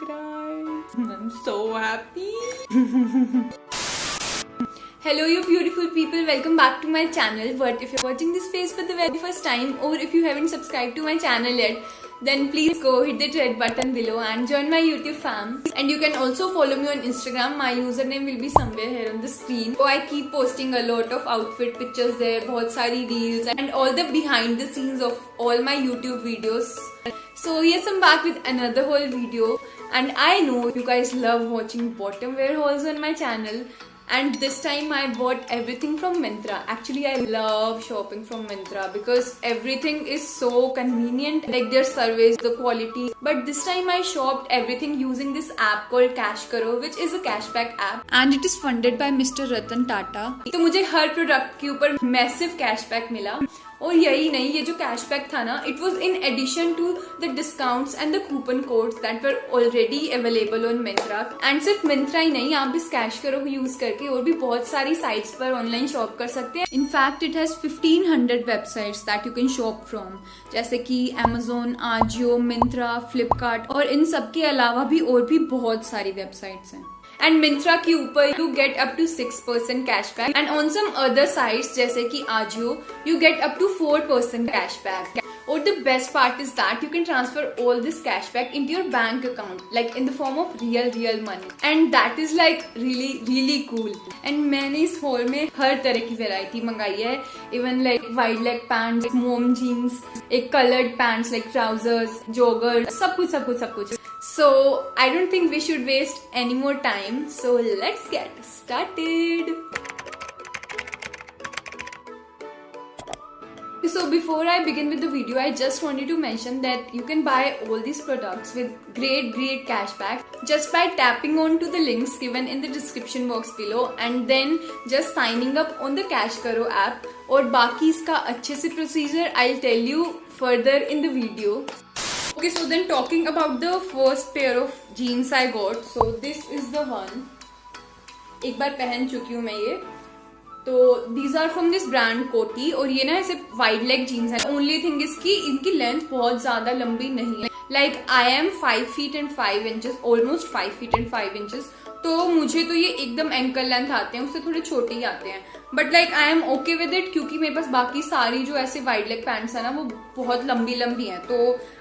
cry. I'm so happy. Hello you beautiful people, welcome back to my channel. But if you're watching this face for the very first time or if you haven't subscribed to my channel yet, then please go hit that red button below and join my YouTube fam. And you can also follow me on Instagram. My username will be somewhere here on the screen. So I keep posting a lot of outfit pictures there, बहुत सारी reels and all the behind the scenes of all my YouTube videos. So yes, I'm back with another haul video, and I know you guys love watching bottom wear hauls on my channel. And this time I bought everything from Myntra. Actually, I love shopping from Myntra because everything is so convenient, like their service, the quality. But this time I shopped everything using this app called Cash Karo, which is a cashback app. And it is funded by Mr. Ratan Tata. तो मुझे हर product के ऊपर massive cashback मिला. और यही नहीं, ये जो कैशबैक था ना, it was in addition to the discounts and the coupon codes that were already available on Myntra. And सिर्फ मिंत्रा ही नहीं, आप इस कैश करो यूज करके और भी बहुत सारी साइट्स पर ऑनलाइन शॉप कर सकते हैं. In fact it has 1500 websites that you can shop from, जैसे कि Amazon, आजियो, मिंत्रा, फ्लिपकार्ट और इन सब के अलावा भी और भी बहुत सारी वेबसाइट्स हैं. एंड मिंत्रा के ऊपर you get up to 6% cashback and on some other sites जैसे कि Ajio you get up to 4% cashback. और the best part is that you can transfer all this cashback into your bank account, like in the form of real money. And that is like really cool. And मैंने इस hall में हर तरह की variety मंगाई है, even like wide leg pants, मोम jeans, एक coloured pants like trousers, jogger, सब कुछ. So I don't think we should waste any more time. So let's get started. So before I begin with the video, I just wanted to mention that you can buy all these products with great cashback just by tapping on to the links given in the description box below and then just signing up on the Cash Karo app. और बाकी इसका अच्छे से procedure I'll tell you further in the video. Okay, so then talking about the first pair of jeans I got. So this is the one. एक बार पहन चुकी हूँ मैं ये. तो these are from this brand कोटी और ये ना ऐसे वाइड लेग जीन्स है. Only thing is कि इनकी लेंथ बहुत ज्यादा लंबी नहीं है. Like I am 5 feet and 5 inches, almost 5 feet and 5 inches. तो मुझे तो ये एकदम एंकल लेंथ आते हैं, उससे थोड़े छोटे ही आते हैं. But like I am okay with it क्योंकि मेरे पास बाकी सारी जो ऐसे वाइड लेग पैंट्स है ना वो बहुत लंबी हैं. तो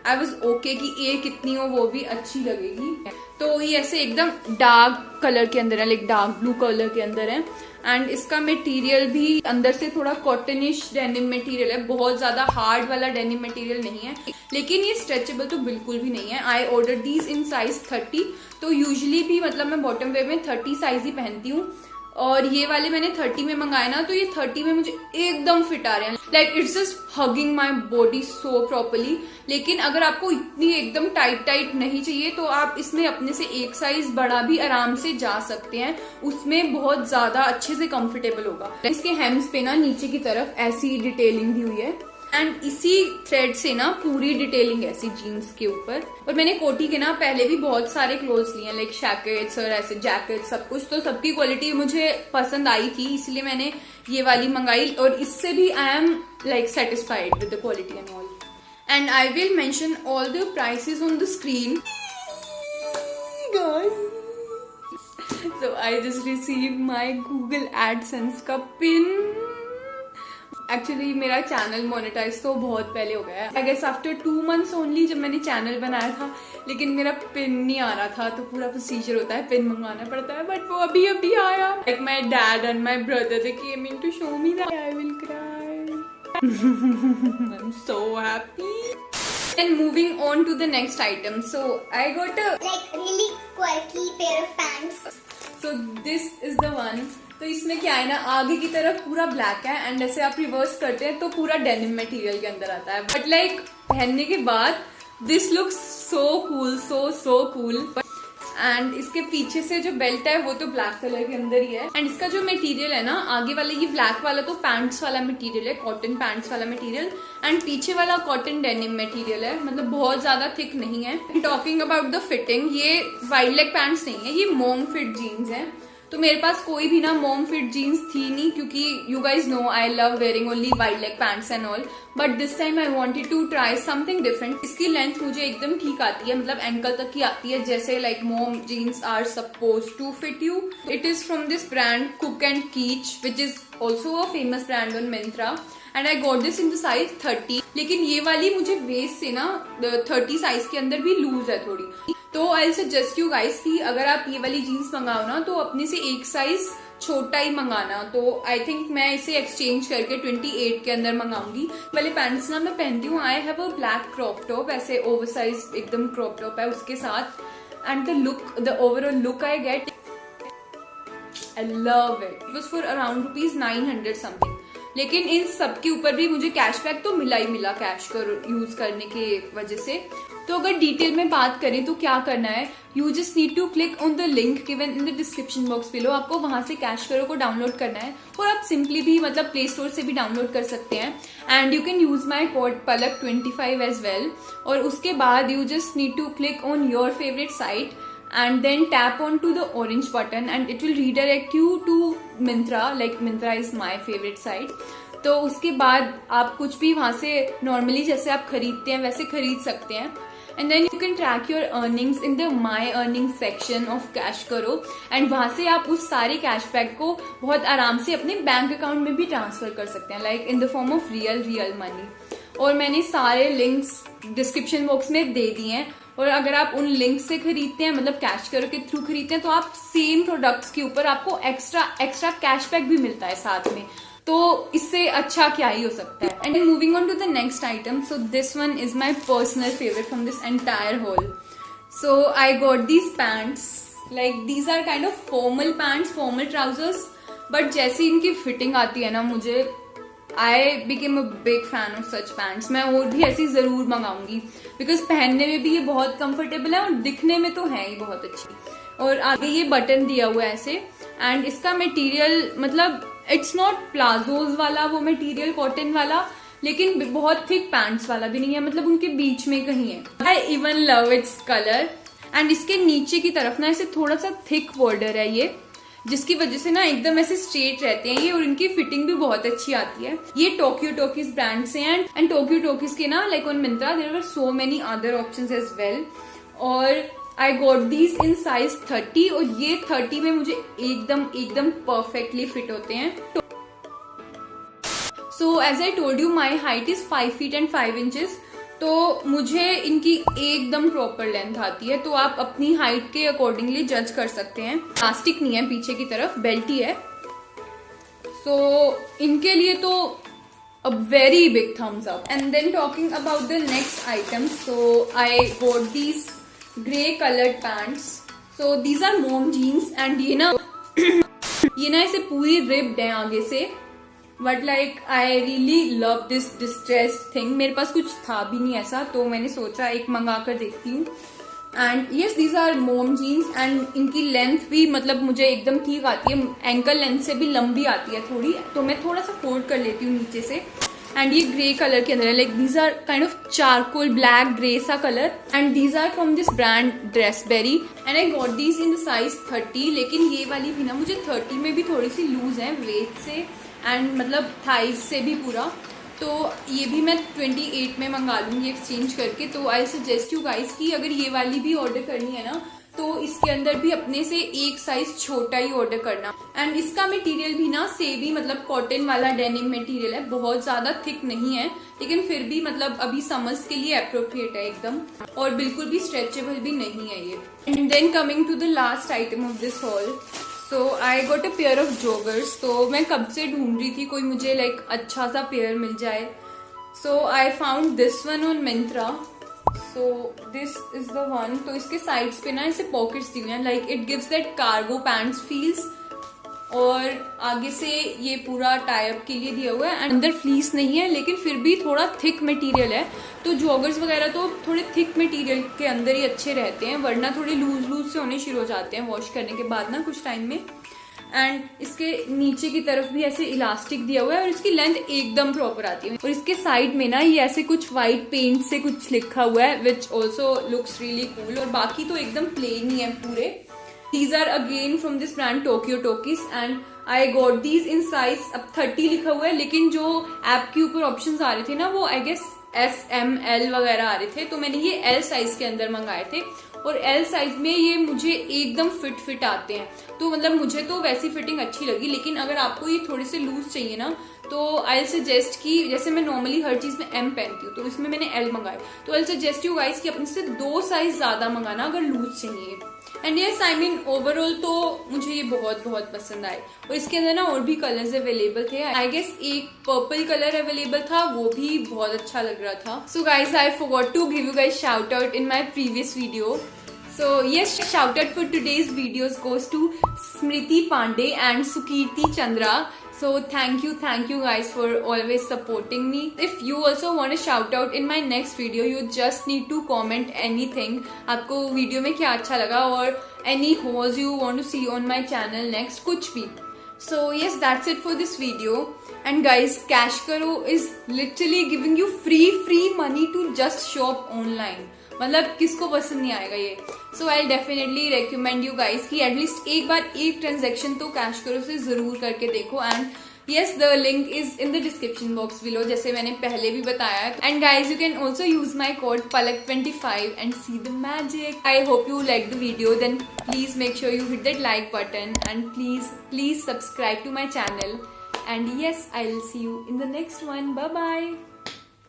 आई वाज ओके कि ये कितनी हो वो भी अच्छी लगेगी. तो ये ऐसे एकदम डार्क कलर के अंदर है, लाइक डार्क ब्लू कलर के अंदर है. एंड इसका मटेरियल भी अंदर से थोड़ा कॉटनिश डेनिम मटेरियल है, बहुत ज्यादा हार्ड वाला डेनिम मटेरियल नहीं है. लेकिन ये स्ट्रेचेबल तो बिल्कुल भी नहीं है. I order these in size 30. तो यूजुअली भी मतलब मैं बॉटम वेयर में 30 साइज ही पहनती हूँ और ये वाले मैंने 30 में मंगाए ना, तो ये 30 में मुझे एकदम फिट आ रहे हैं. Like it's just hugging my body so properly. लेकिन अगर आपको इतनी एकदम टाइट नहीं चाहिए तो आप इसमें अपने से एक साइज बड़ा भी आराम से जा सकते हैं. उसमें बहुत ज्यादा अच्छे से कंफर्टेबल होगा. इसके हेम्स पे ना नीचे की तरफ ऐसी डिटेलिंग दी हुई है एंड इसी थ्रेड से ना पूरी डिटेलिंग ऐसी जीन्स के ऊपर. और मैंने कोटी के ना पहले भी बहुत सारे क्लोथ्स लिए हैं, लाइक शैकेट्स और ऐसे जैकेट सब कुछ. तो सबकी क्वालिटी मुझे पसंद आई थी, इसलिए मैंने ये वाली मंगाई और इससे भी I am like satisfied with the quality and all. And I will mention all the prices on the screen. So I just received my Google AdSense का पिन. एक्चुअली मेरा चैनल मोनेटाइज तो बहुत पहले हो गया है, I guess after 2 months only, जब मैंने चैनल बनाया था. लेकिन मेरा पिन नहीं आ रहा था, तो पूरा प्रोसीजर होता है, पिन मंगाना पड़ता है. बट वो अभी आया. Like my dad and my brother they came in to show me that. I will cry. I am so happy. And moving on to the next item. So I got a like really quirky pair of pants. So this is the one. तो इसमें क्या है ना, आगे की तरफ पूरा black है एंड ऐसे आप रिवर्स करते हैं तो पूरा डेनिम मटेरियल के अंदर आता है. बट लाइक पहनने के बाद this looks so cool, so cool. And इसके पीछे से जो बेल्ट है वो तो ब्लैक कलर के अंदर ही है. एंड इसका जो मटेरियल है ना, आगे वाला ये ब्लैक वाला तो पैंट्स वाला मटेरियल है, कॉटन पैंट्स वाला मटेरियल. एंड पीछे वाला कॉटन डेनिम मटेरियल है, मतलब बहुत ज्यादा थिक नहीं है. टॉकिंग अबाउट द फिटिंग, ये वाइड लेग पैंट्स नहीं है, ये मोम फिट जीन्स है. तो मेरे पास कोई भी ना मॉम फिट जीन्स थी नहीं, क्योंकि you guys know I love wearing only wide leg pants and all, but this time I wanted to try something different. इसकी लेंथ मुझे एकदम ठीक आती है, मतलब एंकल तक की आती है, जैसे like mom jeans are suppose to fit you. It is from this brand Kook and Keech, which is also a famous brand on Myntra, and I got this in the size 30। लेकिन ये वाली मुझे waste से ना 30 size के अंदर भी loose है थोड़ी। तो आई सजेस्ट यू गाइस कि अगर आप ये वाली जीन्स मंगाओ ना तो अपने से एक साइज छोटा ही मंगाना। तो आई थिंक मैं इसे एक्सचेंज करके 28 के अंदर मंगाऊंगी। वाले पैंट्स ना मैं पहनती हूँ। I have a black crop top, ऐसे ओवरसाइज एकदम क्रॉप टॉप है उसके साथ, and the overall look I get, I love it. It was for around ₹900 something. लेकिन इन सब के ऊपर भी मुझे कैशबैक तो मिला ही मिला कैश कर यूज करने के वजह से। तो अगर डिटेल में बात करें तो क्या करना है, you just need to click on the link given in the description box below. आपको वहां से कैश करो को डाउनलोड करना है, और आप सिंपली भी मतलब प्ले स्टोर से भी डाउनलोड कर सकते हैं, and you can use my code PALAK25 as well. और उसके बाद you just need to click on your favourite site and then tap on to the orange button and it will redirect you to Myntra, like Myntra is my favorite site। तो उसके बाद आप कुछ भी वहां से नॉर्मली जैसे आप खरीदते हैं वैसे खरीद सकते हैं, and then you can track your earnings in the my earning section of CashKaro, and वहां से आप उस सारे कैशबैक को बहुत आराम से अपने बैंक अकाउंट में भी ट्रांसफर कर सकते हैं, like in the form of real money. और मैंने सारे लिंक्स डिस्क्रिप्शन बॉक्स में दे दिए हैं, और अगर आप उन लिंक से खरीदते हैं मतलब कैश करो के थ्रू खरीदते हैं तो आप सेम प्रोडक्ट्स के ऊपर आपको एक्स्ट्रा कैशबैक भी मिलता है साथ में। तो इससे अच्छा क्या ही हो सकता है। And moving on to the next item, so this one is my personal favourite from this entire haul. So I got these pants, like these are kind of formal pants, formal trousers, but जैसी इनकी fitting आती है ना मुझे I became a big fan of such pants. मैं और भी ऐसी जरूर मंगाऊंगी, बिकॉज पहनने में भी ये बहुत कंफर्टेबल है और दिखने में तो है ही बहुत अच्छी। और आगे ये बटन दिया हुआ है ऐसे, एंड इसका मटेरियल मतलब इट्स नॉट प्लाजोज वाला वो मटेरियल कॉटन वाला, लेकिन बहुत थिक पैंट्स वाला भी नहीं है, मतलब उनके बीच में कहीं है। I even love its colour, and इसके नीचे की तरफ ना ऐसे थोड़ा सा थिक बॉर्डर है ये, जिसकी वजह से ना एकदम ऐसे स्ट्रेट रहते हैं ये, और इनकी फिटिंग भी बहुत अच्छी आती है। ये टोक्यो टोकीज ब्रांड से हैं, एंड टोक्यो टोकीज के ना like on Myntra there were so many other options as well, और I got these in size 30, और ये 30 में मुझे एकदम परफेक्टली फिट होते हैं। So as I told you my height is 5 feet and 5 inches, तो मुझे इनकी एकदम प्रॉपर लेंथ आती है। तो आप अपनी हाइट के अकॉर्डिंगली जज कर सकते हैं। प्लास्टिक नहीं है, पीछे की तरफ बेल्ट ही है। सो इनके लिए तो a very big thumbs up. And then talking about the next item, so I bought these grey colored pants. So these are mom jeans and ये ना इसे पूरी ripped है आगे से, but like I really love this distressed thing. मेरे पास कुछ था भी नहीं ऐसा, तो मैंने सोचा एक मंगा कर देखती हूँ. एंड यस दीज आर मोम जीन्स एंड इनकी लेंथ भी मतलब मुझे एकदम ठीक आती है, एंकल लेंथ से भी लंबी आती है थोड़ी, तो मैं थोड़ा सा फोल्ड कर लेती हूँ नीचे से. एंड ये ग्रे कलर के अंदर है, like these are kind of charcoal black grey सा colour, and these are from this brand Dressberry and I got these in the size 30. लेकिन ये वाली भी ना मुझे 30 में भी थोड़ी सी लूज है वेस्ट से एंड मतलब थाइज से भी पूरा, तो ये भी मैं 28 में मंगा लूंगी एक्सचेंज करके. तो आई सजेस्ट यू गाइस कि अगर ये वाली भी ऑर्डर करनी है ना तो इसके अंदर भी अपने से एक साइज छोटा ही ऑर्डर करना. एंड इसका मटेरियल भी ना सेमी मतलब कॉटन वाला डेनिम मटेरियल है, बहुत ज्यादा थिक नहीं है लेकिन फिर भी मतलब अभी समर्स के लिए अप्रोप्रिएट है एकदम, और बिल्कुल भी स्ट्रेचेबल भी नहीं है ये. And then coming to the last item of this haul, so I got a pair of joggers. तो मैं कब से ढूंढ रही थी कोई मुझे लाइक अच्छा सा पेयर मिल जाए. So I found this one on Myntra. So this is the one. तो इसके साइड्स पे ना ऐसे पॉकेट्स दी हुई हैं, like it gives that cargo pants feels, और आगे से ये पूरा टाई अप के लिए दिया हुआ है. अंदर फ्लीस नहीं है लेकिन फिर भी थोड़ा थिक मटेरियल है, तो जॉगर्स वगैरह तो थोड़े थिक मटेरियल के अंदर ही अच्छे रहते हैं, वरना थोड़े लूज से होने शुरू हो जाते हैं वॉश करने के बाद ना कुछ टाइम में. एंड इसके नीचे की तरफ भी ऐसे इलास्टिक दिया हुआ है और इसकी लेंथ एकदम प्रॉपर आती है. और इसके साइड में ना ये ऐसे कुछ व्हाइट पेंट से कुछ लिखा हुआ है which also looks really cool, और बाकी तो एकदम प्लेन ही है पूरे. These are again from this brand Tokyo Tokis and I got these in size, अब 30 लिखा हुआ है, लेकिन जो ऐप के ऊपर ऑप्शंस आ रहे थे ना वो आई गेस SML वगैरह आ रहे थे, तो मैंने ये L साइज के अंदर मंगाए थे और L साइज में ये मुझे एकदम फिट आते हैं। तो मतलब मुझे तो वैसी फिटिंग अच्छी लगी, लेकिन अगर आपको ये थोड़े से लूज चाहिए ना तो आई सजेस्ट कि जैसे मैं नॉर्मली हर चीज में M पहनती हूँ तो इसमें मैंने L मंगाए, तो आई सजेस्ट यू गाइस कि अपने से 2 साइज ज्यादा मंगाना अगर लूज चाहिए। And yes I mean overall तो मुझे ये बहुत पसंद आए और इसके अंदर ना और भी कलर्स अवेलेबल थे। आई गेस एक पर्पल कलर अवेलेबल था, वो भी बहुत अच्छा लग रहा था। So guys I forgot to give you guys shout out in my previous video. So yes, shout out for today's videos goes to Smriti Pandey and Sukirti Chandra. So thank you guys for always supporting me. If you also want a shout out in my next video, you just need to comment anything. आपको video में क्या अच्छा लगा और any hauls you want to see on my channel next, कुछ भी. So yes, that's it for this video. And guys, Cash Karo is literally giving you free money to just shop online. मतलब किसको पसंद नहीं आएगा ये। So I definitely recommend you guys कि at least एक बार एक ट्रांजेक्शन तो कैश करो से जरूर करके देखो। And yes, the link is in the description box below, जैसे मैंने पहले भी बताया। And guys, you can also use my code palak25 and see the magic. I hope you liked the video. Then please make sure you hit that like button and please subscribe to my channel. And yes, I'll see you in the next one. Bye bye.